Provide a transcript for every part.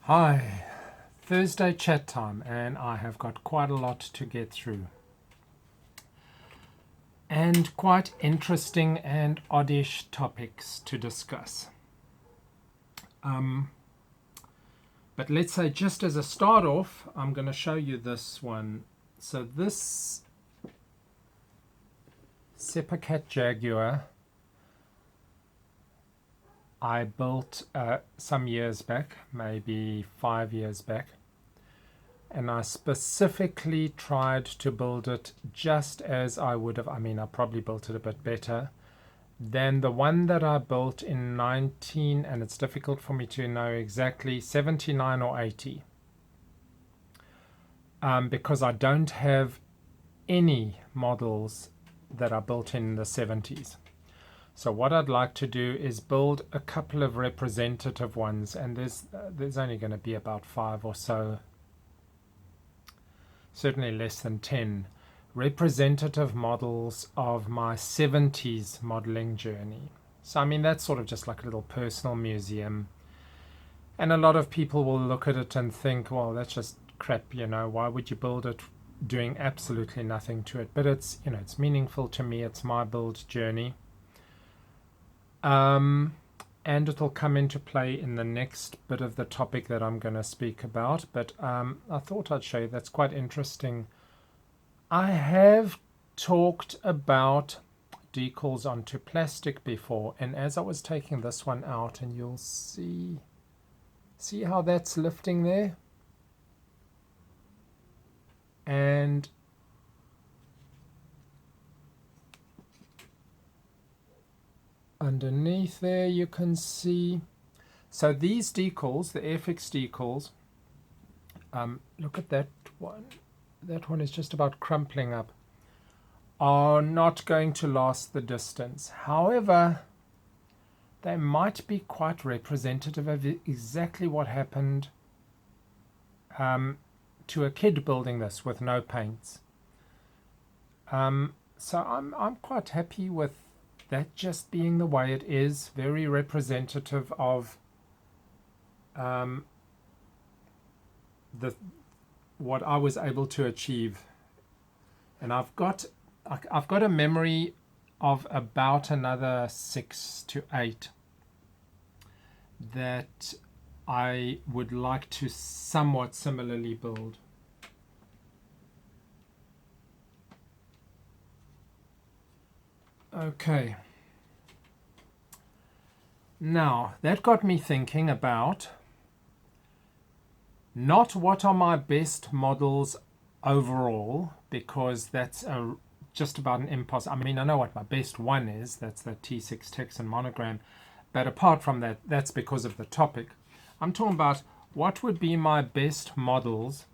Hi, Thursday chat time, and I have got quite a lot to get through. And quite interesting and oddish topics to discuss. But let's say, just as a start off, I'm going to show you this one. So this Seppacat Jaguar I built some years back, maybe 5 years back. And I specifically tried to build it just as I would have, I probably built it a bit better than the one that I built in 19, and it's difficult for me to know exactly, 79 or 80. Because I don't have any models that are built in the 70s. So what I'd like to do is build a couple of representative ones, and there's only going to be about 5 or so, certainly less than 10 representative models of my 70s modeling journey. So that's sort of just like a little personal museum, and a lot of people will look at it and think, well, that's just crap, why would you build it doing absolutely nothing to it? But it's it's meaningful to me. It's my build journey, and it'll come into play in the next bit of the topic that I'm going to speak about. But I thought I'd show you. That's quite interesting. I have talked about decals onto plastic before, and as I was taking this one out, and you'll see how that's lifting there, and underneath there you can see. So these decals, the Airfix decals, look at that one. That one is just about crumpling up, are not going to last the distance. However, they might be quite representative of exactly what happened to a kid building this with no paints. So I'm quite happy with that just being the way it is, very representative of what I was able to achieve. And I've got a memory of about another 6 to 8 that I would like to somewhat similarly build. Okay. Now, that got me thinking about not what are my best models overall, because that's just about an impossible. I know what my best one is. That's the T6 Texan monogram. But apart from that, that's because of the topic. I'm talking about what would be my best models.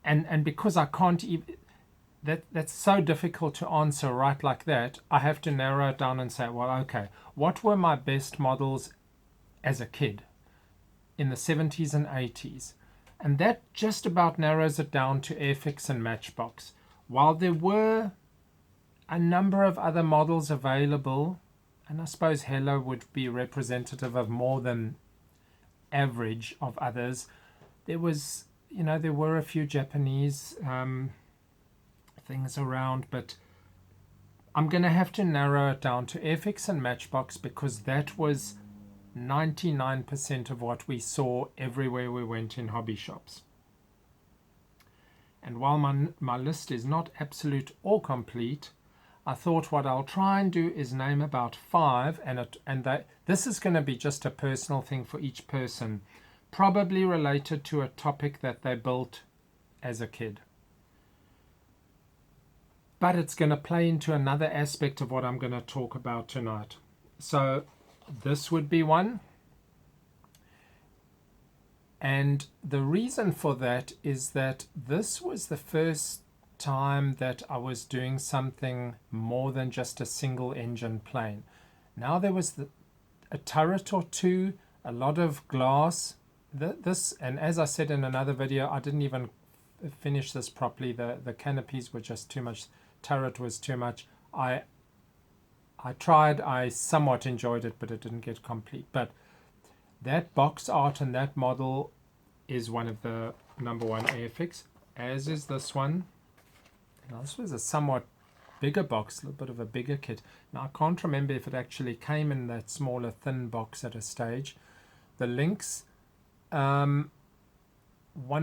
And because I can't even... That's so difficult to answer right like that, I have to narrow it down and say, well, okay, what were my best models as a kid in the 70s and 80s? And that just about narrows it down to Airfix and Matchbox. While there were a number of other models available, and I suppose Hello would be representative of more than average of others, there were a few Japanese things around, but I'm going to have to narrow it down to Airfix and Matchbox, because that was 99% of what we saw everywhere we went in hobby shops. And while my list is not absolute or complete, I thought what I'll try and do is name about 5, this is going to be just a personal thing for each person, probably related to a topic that they built as a kid. But it's going to play into another aspect of what I'm going to talk about tonight. So this would be one. And the reason for that is that this was the first time that I was doing something more than just a single engine plane. Now there was a turret or two, a lot of glass. And as I said in another video, I didn't even finish this properly. The canopies were just too much. Turret was too much. I tried, I somewhat enjoyed it, but it didn't get complete. But That box art and that model is one of the #1 Airfix, as is this one. Now, this was a somewhat bigger box, a little bit of a bigger kit. Now, I can't remember if it actually came in that smaller, thin box at a stage. The Lynx, one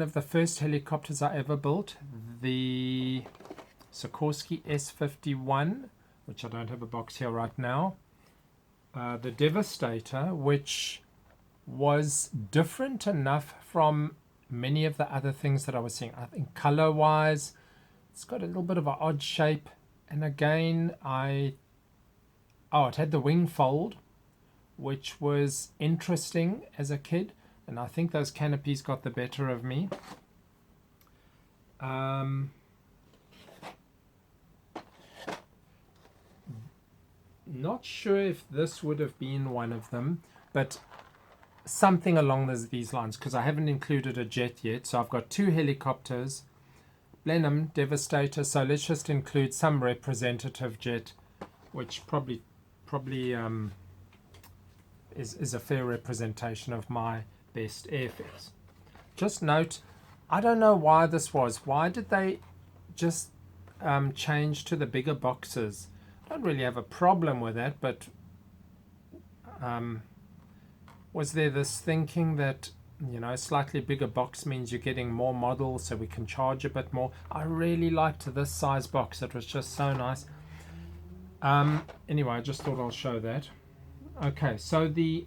of the first helicopters I ever built, the Sikorsky S51, which I don't have a box here right now. The Devastator, which was different enough from many of the other things that I was seeing. I think color-wise, it's got a little bit of an odd shape. And again, it had the wing fold, which was interesting as a kid. And I think those canopies got the better of me. Not sure if this would have been one of them, but something along these lines, because I haven't included a jet yet. So I've got 2 helicopters, Blenheim, Devastator. So let's just include some representative jet, which probably is a fair representation of my best Airfix. Just note, I don't know why this was. Why did they just change to the bigger boxes? I don't really have a problem with that, but was there this thinking that, you know, a slightly bigger box means you're getting more models, so we can charge a bit more? I really liked this size box. It was just so nice. Anyway, I just thought I'll show that. Okay, so the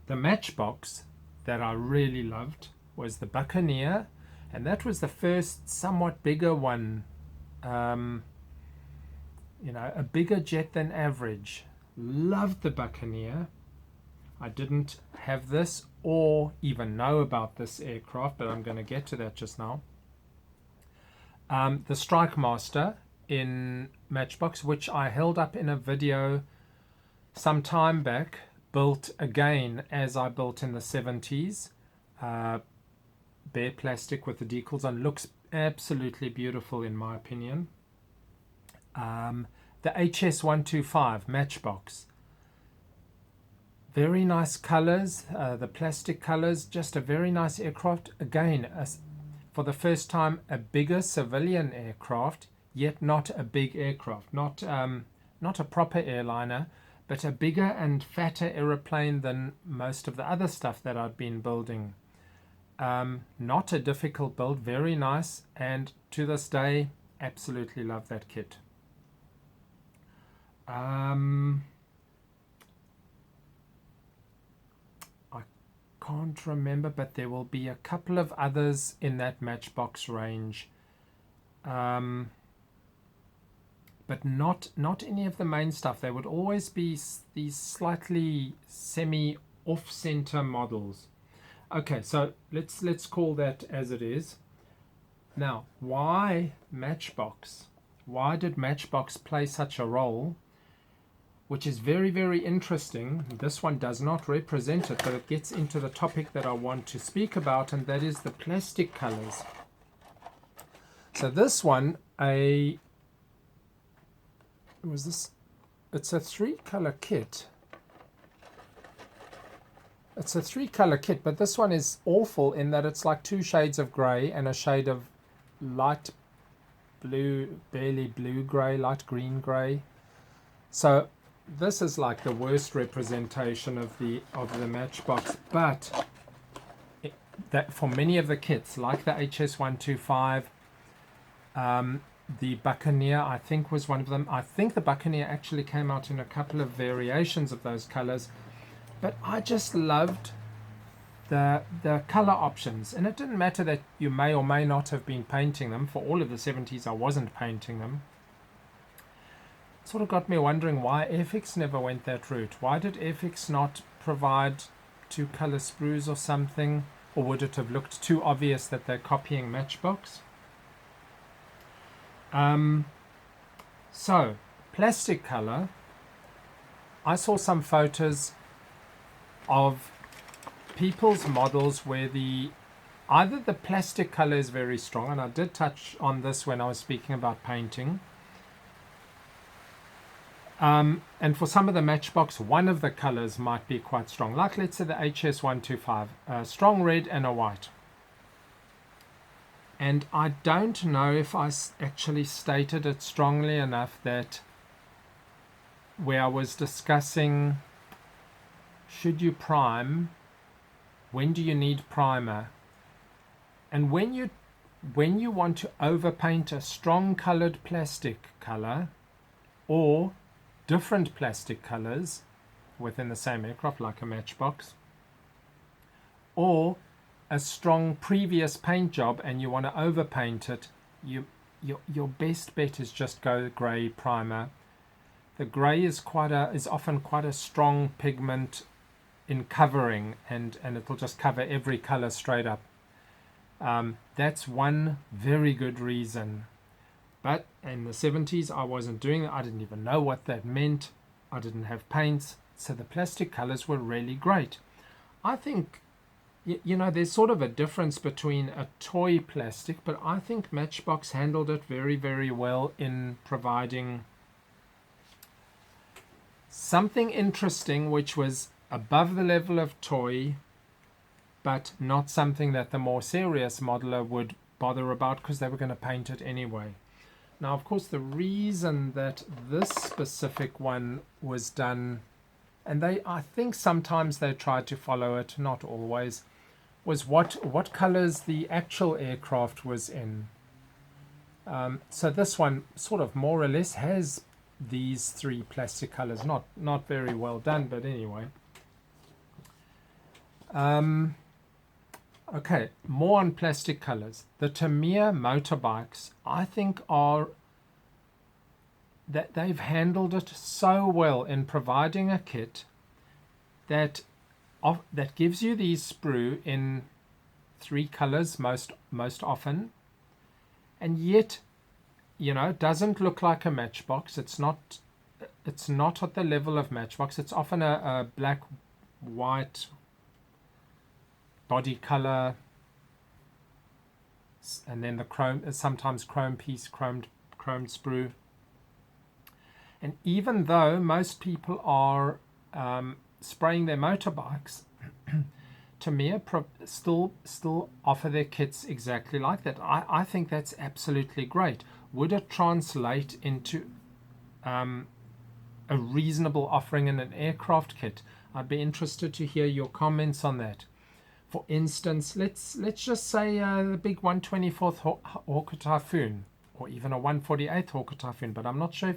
Matchbox that I really loved was the Buccaneer, and that was the first somewhat bigger one. You know, a bigger jet than average. Loved the Buccaneer. I didn't have this or even know about this aircraft, but I'm going to get to that just now. The Strike Master in Matchbox, which I held up in a video some time back, built again as I built in the 70s. Bare plastic with the decals on. Looks absolutely beautiful in my opinion. The HS125 Matchbox. Very nice colors, the plastic colors, just a very nice aircraft. Again, for the first time, a bigger civilian aircraft, yet not a big aircraft. Not a proper airliner, but a bigger and fatter aeroplane than most of the other stuff that I'd been building. Not a difficult build, very nice, and to this day, absolutely love that kit. I can't remember, but there will be a couple of others in that Matchbox range, but not any of the main stuff. There would always be these slightly semi off-center models. Okay, so let's call that as it is. Now, why Matchbox? Why did Matchbox play such a role? Which is very, very interesting. This one does not represent it, but it gets into the topic that I want to speak about, and that is the plastic colors. So this one, it's a 3-color kit. It's a 3-color kit, but this one is awful in that it's like 2 shades of gray and a shade of light blue, barely blue gray, light green gray. So this is like the worst representation of the Matchbox, but that for many of the kits, like the HS125, the Buccaneer, I think, was one of them. I think the Buccaneer actually came out in a couple of variations of those colors, but I just loved the color options, and it didn't matter that you may or may not have been painting them. For all of the 70s, I wasn't painting them. Sort of got me wondering why Airfix never went that route. Why did Airfix not provide 2-color sprues or something? Or would it have looked too obvious that they're copying Matchbox? So, plastic color. I saw some photos of people's models where either the plastic color is very strong, and I did touch on this when I was speaking about painting, And for some of the Matchbox, one of the colors might be quite strong. Like let's say the HS125, a strong red and a white. And I don't know if I actually stated it strongly enough that where I was discussing, should you prime, when do you need primer? And when you want to overpaint a strong colored plastic color or different plastic colors within the same aircraft, like a Matchbox, or a strong previous paint job and you want to overpaint it, your best bet is just go gray primer. The gray is often quite a strong pigment in covering, and it'll just cover every color straight up. That's one very good reason. But in the 70s, I wasn't doing it. I didn't even know what that meant. I didn't have paints, so the plastic colors were really great. I think, there's sort of a difference between a toy plastic, but I think Matchbox handled it very, very well in providing something interesting which was above the level of toy, but not something that the more serious modeler would bother about because they were going to paint it anyway. Now, of course, the reason that this specific one was done, and I think sometimes they tried to follow it, not always, was what colors the actual aircraft was in. So this one sort of more or less has these three plastic colors. Not very well done, but anyway. Okay, more on plastic colors. The Tamiya motorbikes, I think, are that they've handled it so well in providing a kit that gives you these sprue in three colors most often, and yet, it doesn't look like a Matchbox. It's not at the level of Matchbox. It's often a black, white body color, and then the chrome, sometimes chrome piece, chromed sprue. And even though most people are spraying their motorbikes, Tamiya still offer their kits exactly like that. I think that's absolutely great. Would it translate into a reasonable offering in an aircraft kit? I'd be interested to hear your comments on that. For instance, let's just say the big 124th Hawker Typhoon, or even a 148th Hawker Typhoon, but I'm not sure if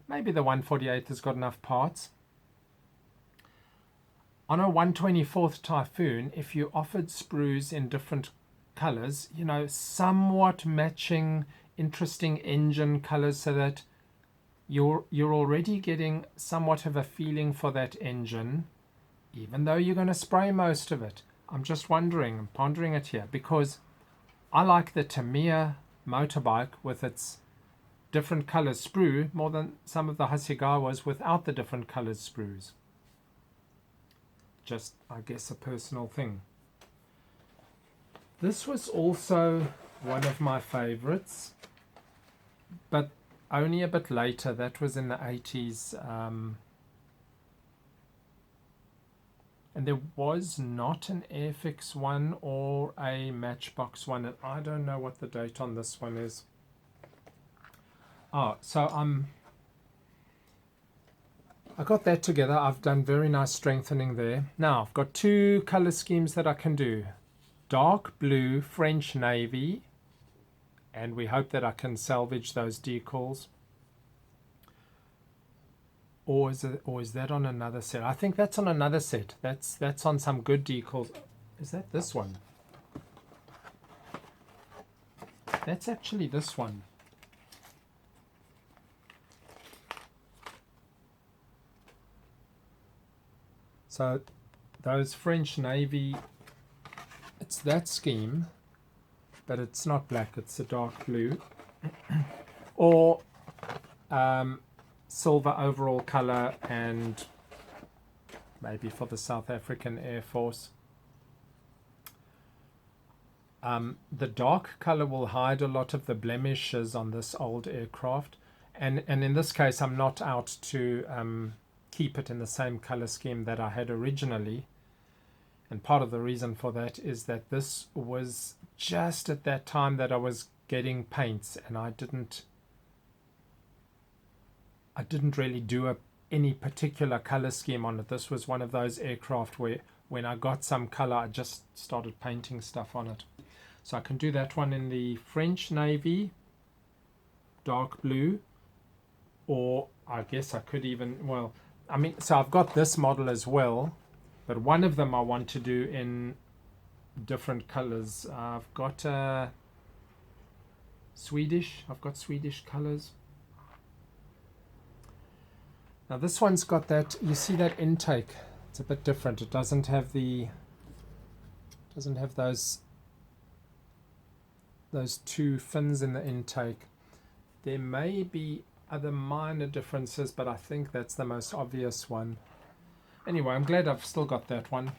maybe the 148th has got enough parts. On a 124th Typhoon, if you offered sprues in different colors, somewhat matching interesting engine colors, so that you're already getting somewhat of a feeling for that engine, even though you're going to spray most of it. I'm just wondering, I'm pondering it here, because I like the Tamiya motorbike with its different color sprue more than some of the Hasegawas without the different colored sprues. Just, I guess, a personal thing. This was also one of my favorites, but only a bit later. That was in the 80s. And there was not an Airfix one or a Matchbox one, and I don't know what the date on this one is. So I got that together. I've done very nice strengthening there. Now I've got two color schemes that I can do. Dark blue French navy, and we hope that I can salvage those decals. Or is that on another set? I think that's on another set. That's on some good decals. Is that this one? That's actually this one. So those French navy, it's that scheme, but it's not black, it's a dark blue. Or silver overall color, and maybe for the South African Air Force. The dark color will hide a lot of the blemishes on this old aircraft, And in this case, I'm not out to keep it in the same color scheme that I had originally. And part of the reason for that is that this was just at that time that I was getting paints, and I didn't really do any particular color scheme on it. This was one of those aircraft where when I got some color, I just started painting stuff on it. So I can do that one in the French Navy, dark blue, or I guess I could even, well, I mean, so I've got this model as well, but one of them I want to do in different colors. I've got Swedish colors. Now this one's got that, you see that intake, it's a bit different. It doesn't have those two fins in the intake. There may be other minor differences, but I think that's the most obvious one. Anyway, I'm glad I've still got that one.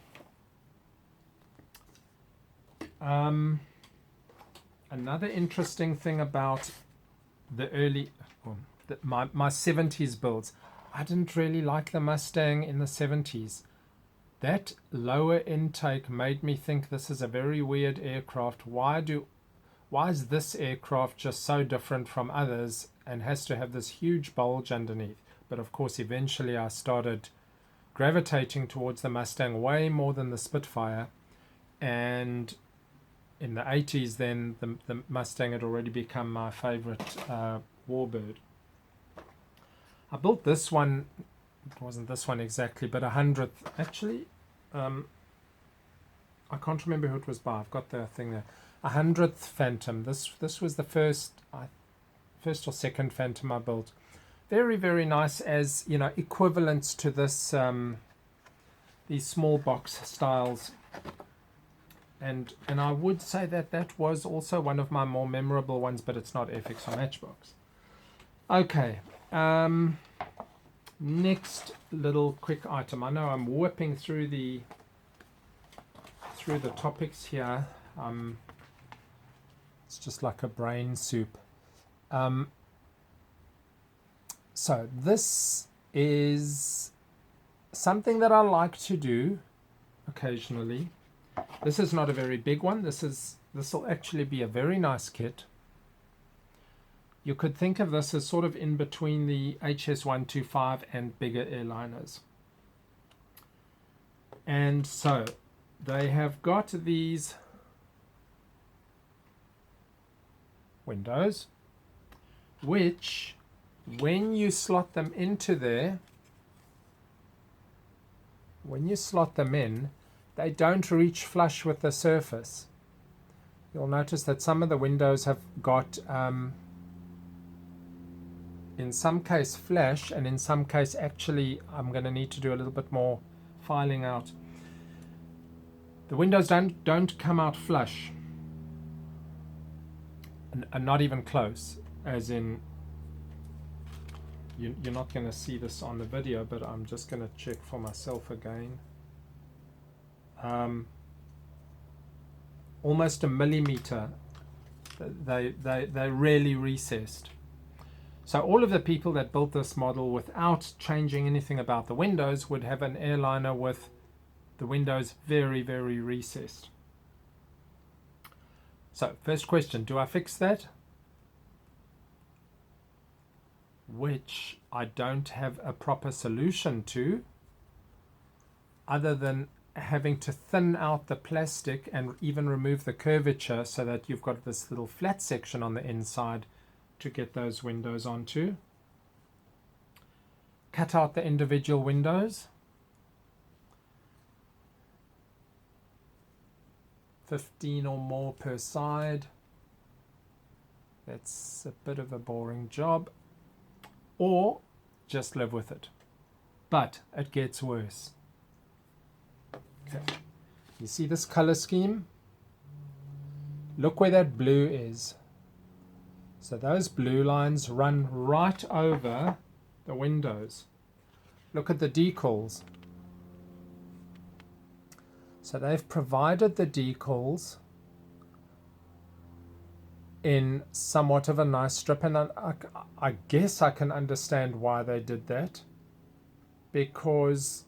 Another interesting thing about the early, my 70s builds, I didn't really like the Mustang in the 70s. That lower intake made me think this is a very weird aircraft. Why is this aircraft just so different from others and has to have this huge bulge underneath? But of course, eventually I started gravitating towards the Mustang way more than the Spitfire. And in the 80s, then the Mustang had already become my favorite warbird. I built this one, it wasn't this one exactly, but 100th. Actually, I can't remember who it was by. I've got the thing there. 100th Phantom. This was the first or second Phantom I built. Very, very nice, as you know, equivalents to this these small box styles. And I would say that was also one of my more memorable ones, but it's not FX or Matchbox. Okay. Next little quick item. I know I'm whipping through the topics here. It's just like a brain soup. So this is something that I like to do occasionally. This is not a very big one. This will actually be a very nice kit. You could think of this as sort of in between the HS125 and bigger airliners. And so they have got these windows, which when you slot them into there, when you slot them in, they don't reach flush with the surface. You'll notice that some of the windows have got in some case flash, and in some case actually I'm going to need to do a little bit more filing out. The windows don't come out flush, and not even close, as in you're not going to see this on the video, but I'm just going to check for myself again. Almost a millimeter. They really recessed. So all of the people that built this model without changing anything about the windows would have an airliner with the windows very, very recessed. So first question, do I fix that? Which I don't have a proper solution to, other than having to thin out the plastic and even remove the curvature so that you've got this little flat section on the inside to get those windows onto. Cut out the individual windows. 15 or more per side. That's a bit of a boring job. Or just live with it. But it gets worse. Okay. You see this color scheme? Look where that blue is. So those blue lines run right over the windows. Look at the decals. So they've provided the decals in somewhat of a nice strip, and I guess I can understand why they did that, because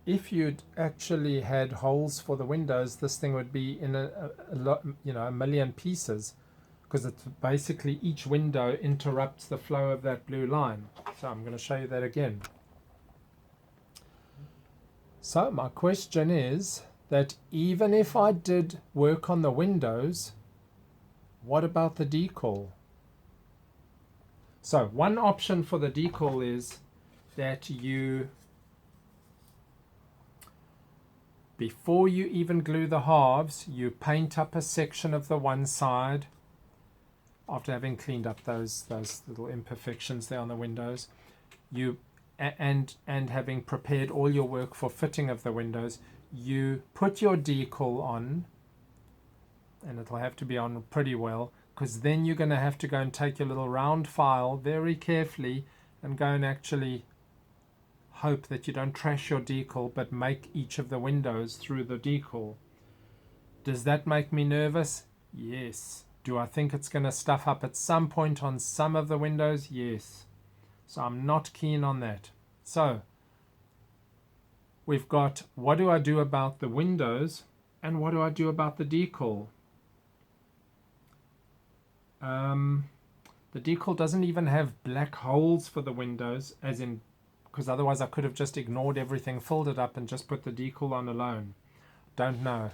if you'd actually had holes for the windows, this thing would be in a lot, a million pieces, because it's basically each window interrupts the flow of that blue line. So I'm going to show you that again. So my question is that even if I did work on the windows, what about the decal? So one option for the decal is that before you even glue the halves, you paint up a section of the one side after having cleaned up those little imperfections there on the windows. And having prepared all your work for fitting of the windows, you put your decal on, and it'll have to be on pretty well, because then you're going to have to go and take your little round file very carefully and go and actually hope that you don't trash your decal, but make each of the windows through the decal. Does that make me nervous? Yes. Do I think it's going to stuff up at some point on some of the windows? Yes. So I'm not keen on that. So we've got, what do I do about the windows and what do I do about the decal? The decal doesn't even have black holes for the windows, as in, because otherwise I could have just ignored everything, filled it up and just put the decal on alone. Don't know.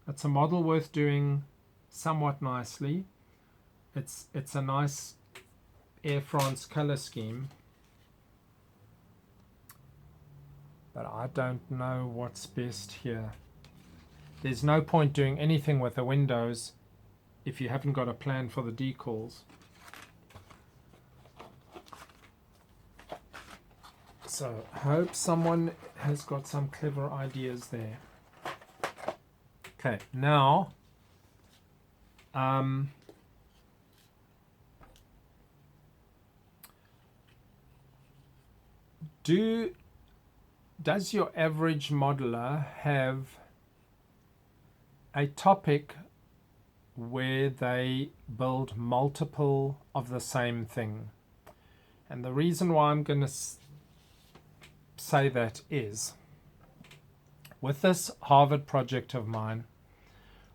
It's a model worth doing somewhat nicely. It's a nice Air France color scheme, but I don't know what's best here. There's no point doing anything with the windows if you haven't got a plan for the decals. So I hope someone has got some clever ideas there. Okay, now does your average modeler have a topic where they build multiple of the same thing? And the reason why I'm going to say that is, with this Harvard project of mine,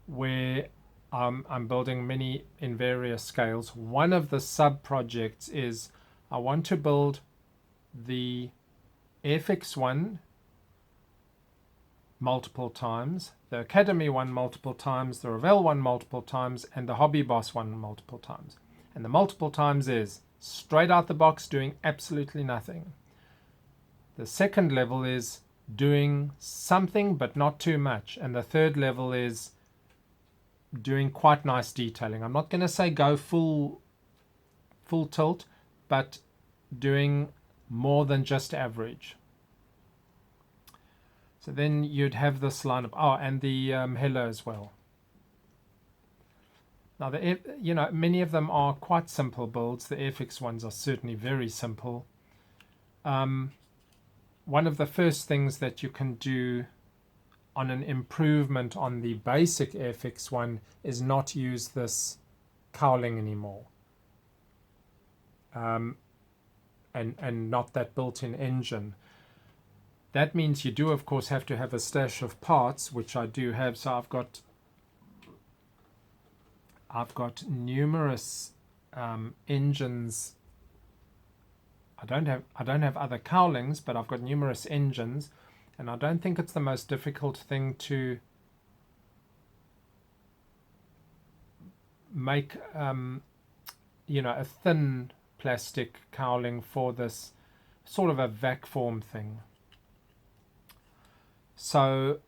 where I'm building many in various scales, one of the sub-projects is I want to build the Airfix one multiple times, the Academy one multiple times, the Revell one multiple times, and the Hobby Boss one multiple times. And the multiple times is straight out the box doing absolutely nothing. The second level is doing something but not too much, and the third level is doing quite nice detailing. I'm not going to say go full tilt, but doing more than just average. So then you'd have this line of, oh, and the hello as well. Now, many of them are quite simple builds. The Airfix ones are certainly very simple. One of the first things that you can do on an improvement on the basic Airfix one is not use this cowling anymore. And not that built-in engine. That means you do, of course, have to have a stash of parts, which I do have. So I've got numerous engines. I don't have other cowlings, but I've got numerous engines, and I don't think it's the most difficult thing to make a thin plastic cowling for this sort of a vac form thing. So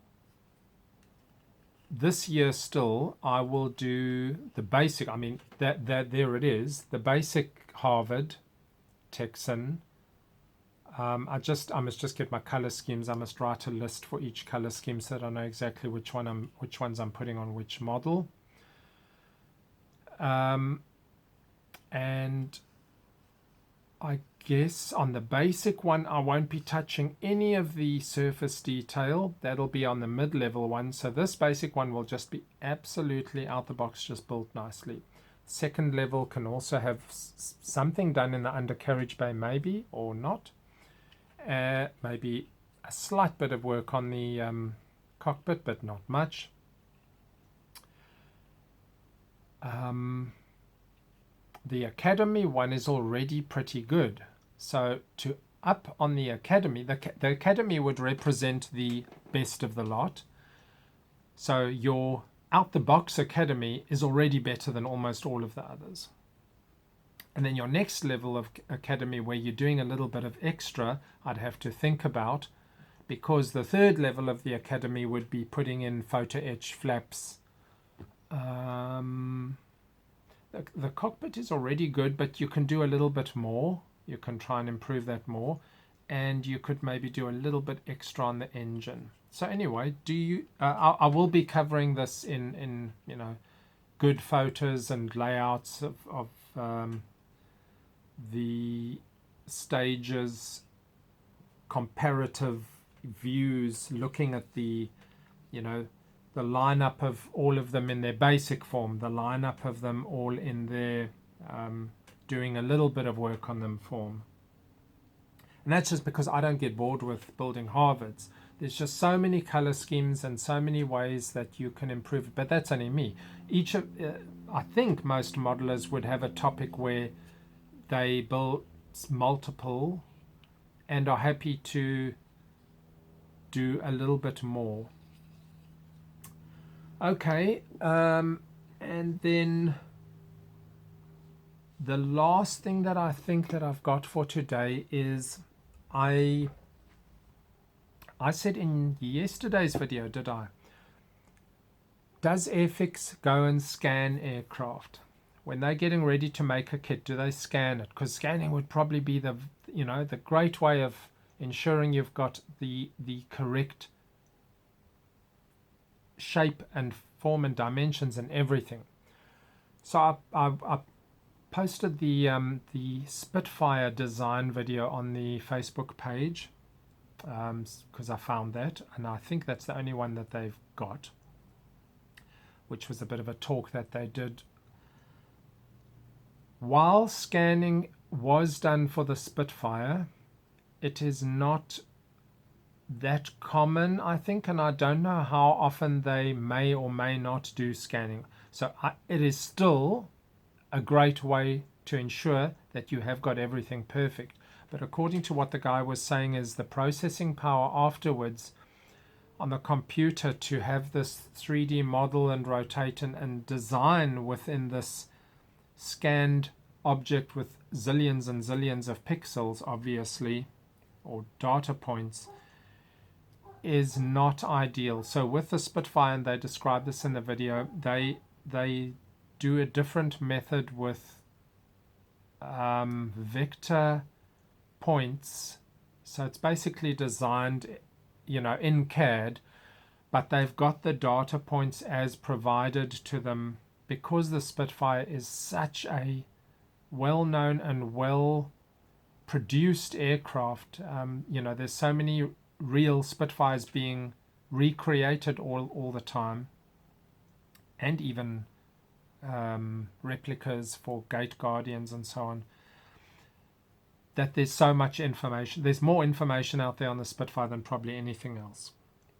this year still I will do the basic, I mean that there it is, the basic Harvard Texan. I must just get my color schemes. I must write a list for each color scheme so that I know exactly which ones I'm putting on which model. And I guess on the basic one I won't be touching any of the surface detail. That'll be on the mid-level one. So this basic one will just be absolutely out the box, just built nicely. Second level can also have something done in the undercarriage bay, maybe, or not. Maybe a slight bit of work on the cockpit, but not much. The Academy one is already pretty good. So to up on the Academy, the Academy would represent the best of the lot. So your out-the-box Academy is already better than almost all of the others. And then your next level of Academy, where you're doing a little bit of extra, I'd have to think about, because the third level of the Academy would be putting in photo etch flaps. The cockpit is already good, but you can do a little bit more. You can try and improve that more, and you could maybe do a little bit extra on the engine. So anyway, I will be covering this in good photos and layouts of the stages, comparative views, looking at the the lineup of all of them in their basic form, the lineup of them all in their doing a little bit of work on them form. And that's just because I don't get bored with building Harvards. There's just so many color schemes and so many ways that you can improve it. But that's only me. I think most modelers would have a topic where they build multiple and are happy to do a little bit more. Okay, and then the last thing that I think that I've got for today is I said in yesterday's video, did I? Does Airfix go and scan aircraft? When they're getting ready to make a kit, do they scan it? Because scanning would probably be the great way of ensuring you've got the correct shape and form and dimensions and everything. So I posted the Spitfire design video on the Facebook page because I found that, and I think that's the only one that they've got, which was a bit of a talk that they did. While scanning was done for the Spitfire, it is not that common, I think, and I don't know how often they may or may not do scanning. So it is still a great way to ensure that you have got everything perfect. But according to what the guy was saying, is the processing power afterwards on the computer to have this 3D model and rotate and design within this scanned object with zillions and zillions of pixels, obviously, or data points, is not ideal. So with the Spitfire, and they describe this in the video, they do a different method with vector points. So it's basically designed in CAD, but they've got the data points as provided to them because the Spitfire is such a well-known and well-produced aircraft. There's so many real Spitfires being recreated all the time, and even replicas for Gate Guardians and so on, that there's so much information. There's more information out there on the Spitfire than probably anything else.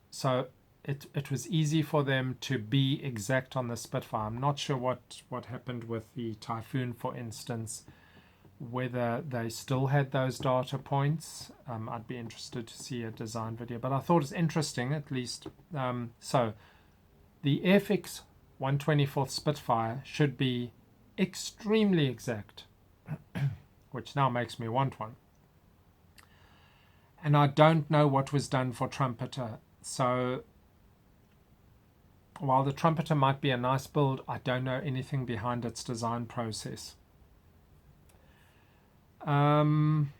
So it was easy for them to be exact on the Spitfire. I'm not sure what happened with the Typhoon, for instance, whether they still had those data points. I'd be interested to see a design video, but I thought it's interesting at least. So the Airfix 1/24 Spitfire should be extremely exact, which now makes me want one. And I don't know what was done for Trumpeter. So while the Trumpeter might be a nice build, I don't know anything behind its design process. And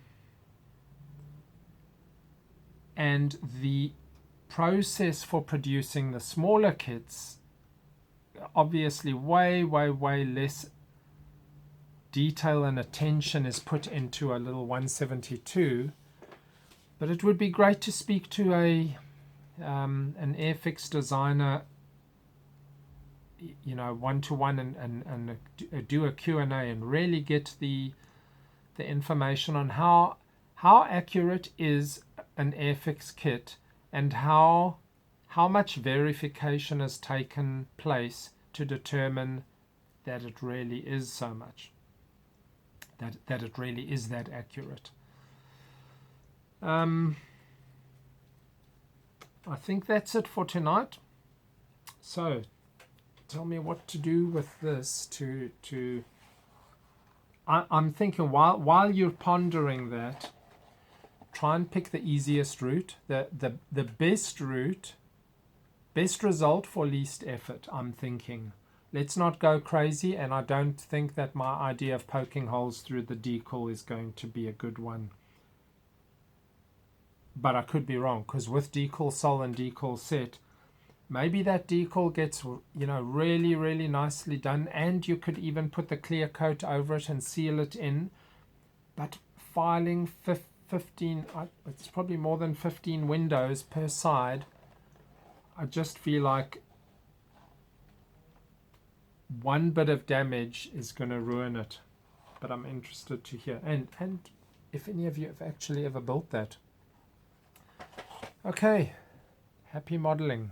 the process for producing the smaller kits, obviously way less detail and attention is put into a little 172. But it would be great to speak to an Airfix designer, you know, one-to-one, and do a Q&A and really get the information on how accurate is an Airfix kit, and how much verification has taken place to determine that it really is so much, that it really is that accurate. I think that's it for tonight. So tell me what to do with this I'm thinking while you're pondering that, try and pick the easiest route, the best route, best result for least effort. I'm thinking, let's not go crazy, and I don't think that my idea of poking holes through the decal is going to be a good one. But I could be wrong, because with decal sole and decal set, maybe that decal gets, you know, really, really nicely done, and you could even put the clear coat over it and seal it in. But filing 15, it's probably more than 15 windows per side, I just feel like one bit of damage is going to ruin it. But I'm interested to hear, and if any of you have actually ever built that. Okay, happy modeling.